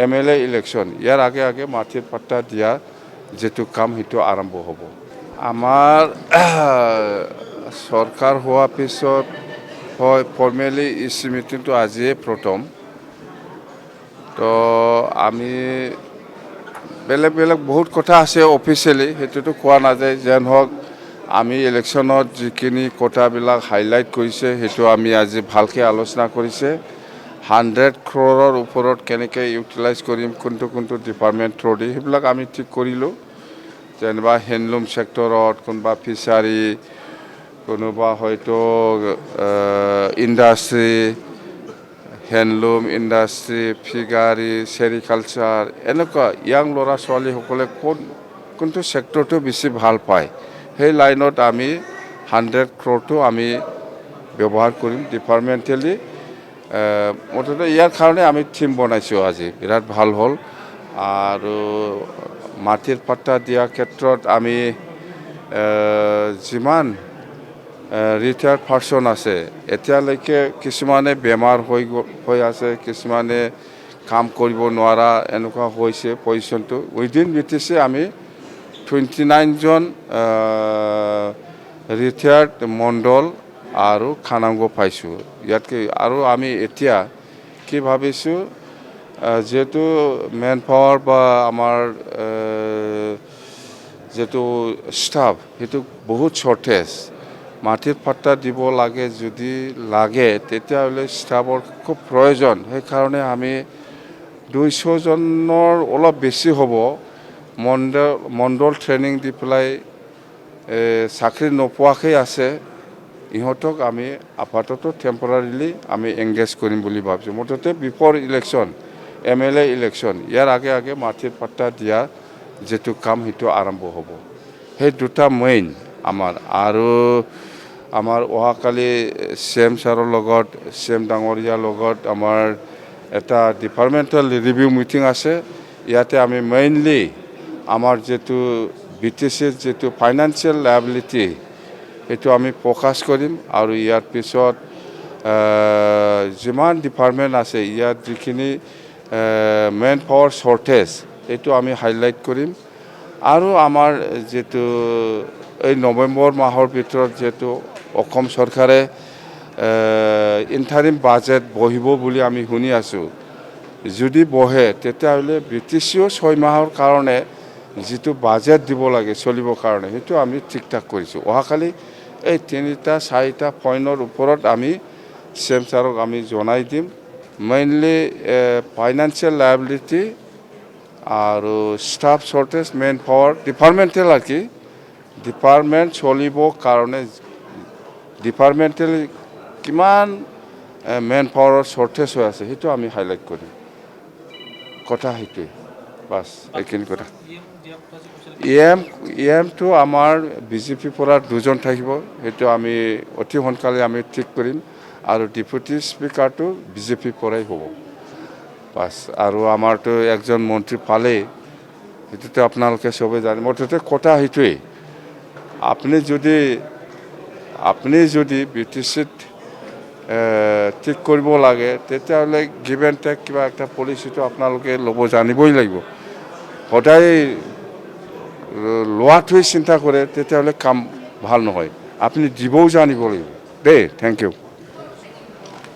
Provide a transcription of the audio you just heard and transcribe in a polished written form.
MLA election ইয়াৰ আগে আগে মাটিৰ পাট্টা দিয়া যেটো কাম সেইটো আৰম্ভ হ'ব আমাৰ চৰকাৰ হোৱা পিছত হয় ফৰ্মেলি ইচি মিটিংটো আজিয়ে প্ৰথম তো আমি বেলেগ বেলেগ বহুত কথা আছে অফিচিয়েলি সেইটোতো কোৱা নাযায় যেন হওক আমি ইলেকশ্যনত যিখিনি কথাবিলাক হাইলাইট কৰিছে সেইটো আমি আজি ভালকৈ আলোচনা কৰিছে 100 crore ওপৰত কেনেকৈ ইউটিলাইজ কৰিম কোনটো কোনটো ডিপাৰ্টমেণ্ট থ্ৰুদি সেইবিলাক আমি ঠিক কৰিলোঁ যেনিবা হেণ্ডলুম ছেক্টৰত কোনোবা ফিচাৰী কোনোবা হয়তো ইণ্ডাষ্ট্ৰী হেণ্ডলুম ইণ্ডাষ্ট্ৰী ফিগাৰী চেৰিকালচাৰ এনেকুৱা ইয়াং ল'ৰা ছোৱালীসকলে কোনটো ছেক্টৰটো বেছি ভাল পায় সেই লাইনত আমি 100 crore আমি ব্যৱহাৰ কৰিম ডিপাৰ্টমেণ্টেলি মুঠতে ইয়াৰ কাৰণে আমি থিম বনাইছোঁ আজি বিৰাট ভাল হ'ল আৰু মাটিৰ পাট্টা দিয়া ক্ষেত্ৰত আমি যিমান ৰিটায়াৰ্ড পাৰ্চন আছে এতিয়ালৈকে কিছুমানে বেমাৰ হৈ আছে কিছুমানে কাম কৰিব নোৱাৰা এনেকুৱা হৈছে পজিশ্যনটো উইদিন BTC আমি 29 জন ৰিটায়াৰ্ড মণ্ডল আৰু খানাংগ পাইছোঁ ইয়াতকে আৰু আমি এতিয়া কি ভাবিছোঁ যেটো মেন পাৱাৰ বা আমাৰ যেটো ষ্টাফ সেইটো বহুত শৰ্টেজ মাটিৰ পাট্টা দিব লাগে যদি লাগে তেতিয়াহ'লে ষ্টাফৰ খুব প্ৰয়োজন সেইকাৰণে আমি 200 জনৰ অলপ বেছি হ'ব মণ্ডল ট্ৰেইনিং দি পেলাই চাকৰি নোপোৱাকৈ আছে ইহঁতক আমি আপাতত টেম্পৰাৰিলি আমি এংগেজ কৰিম বুলি ভাবিছোঁ মুঠতে বিফৰ ইলেকশ্যন MLA ইলেকশ্যন ইয়াৰ আগে আগে মাটিৰ পাট্টা দিয়া যেটো কাম সেইটো আৰম্ভ হ'ব সেই দুটা মেইন আমাৰ আৰু আমাৰ অহাকালি CM ছাৰৰ লগত CM ডাঙৰীয়াৰ লগত আমাৰ এটা ডিপাৰ্টমেণ্টেল ৰিভিউ মিটিং আছে ইয়াতে আমি মেইনলি আমাৰ যেটো BTCৰ যেটো ফাইনেন্সিয়েল লায়াবিলিটি সেইটো আমি ফ'কাছ কৰিম আৰু ইয়াৰ পিছত যিমান ডিপাৰ্টমেণ্ট আছে ইয়াত যিখিনি মেন পাৱাৰ শৰ্টেজ এইটো আমি হাইলাইট কৰিম আৰু আমাৰ যেটো এই নৱেম্বৰ মাহৰ ভিতৰত যেটো অসম চৰকাৰে ইণ্টাৰিম বাজেট বহিব বুলি আমি শুনি আছোঁ যদি বহে তেতিয়াহ'লে BTCও 6 মাহৰ কাৰণে যেটো বাজেট দিব লাগে চলিবৰ কাৰণে সেইটো আমি ঠিক ঠাক কৰিছোঁ অহাকালি এই 3-4টা পইণ্টৰ ওপৰত আমি CM ছাৰক আমি জনাই দিম মেইনলি ফাইনেন্সিয়েল লায়াবিলিটি আৰু staff shortage man power departmental আৰ কি ডিপাৰ্টমেণ্ট চলিবৰ কাৰণে ডিপাৰ্টমেণ্টেল কিমান মেন পাৱাৰৰ শৰ্টেজ হৈ আছে সেইটো আমি হাইলাইট কৰিম কথা সেইটোৱে বাছ এইখিনি কথা EMটো আমাৰ BJPৰ পৰা 2জন থাকিব সেইটো আমি অতি সোনকালে আমি ঠিক কৰিম আৰু ডেপুটি স্পিকাৰটো BJPৰ পৰাই হ'ব বাছ আৰু আমাৰতো একজন মন্ত্ৰী পালেই সেইটোতো আপোনালোকে সবে জানে মুঠতে কথা সেইটোৱেই আপুনি যদি BTCত ঠিক কৰিব লাগে তেতিয়াহ'লে গিভ এণ্ড টেক কিবা একটা পলিচিটো আপোনালোকে ল'ব জানিবই লাগিব সদায় লোৱাটোৱে চিন্তা কৰে তেতিয়াহ'লে কাম ভাল নহয় আপুনি দিবও জানিব লাগিব দেই থেংক ইউ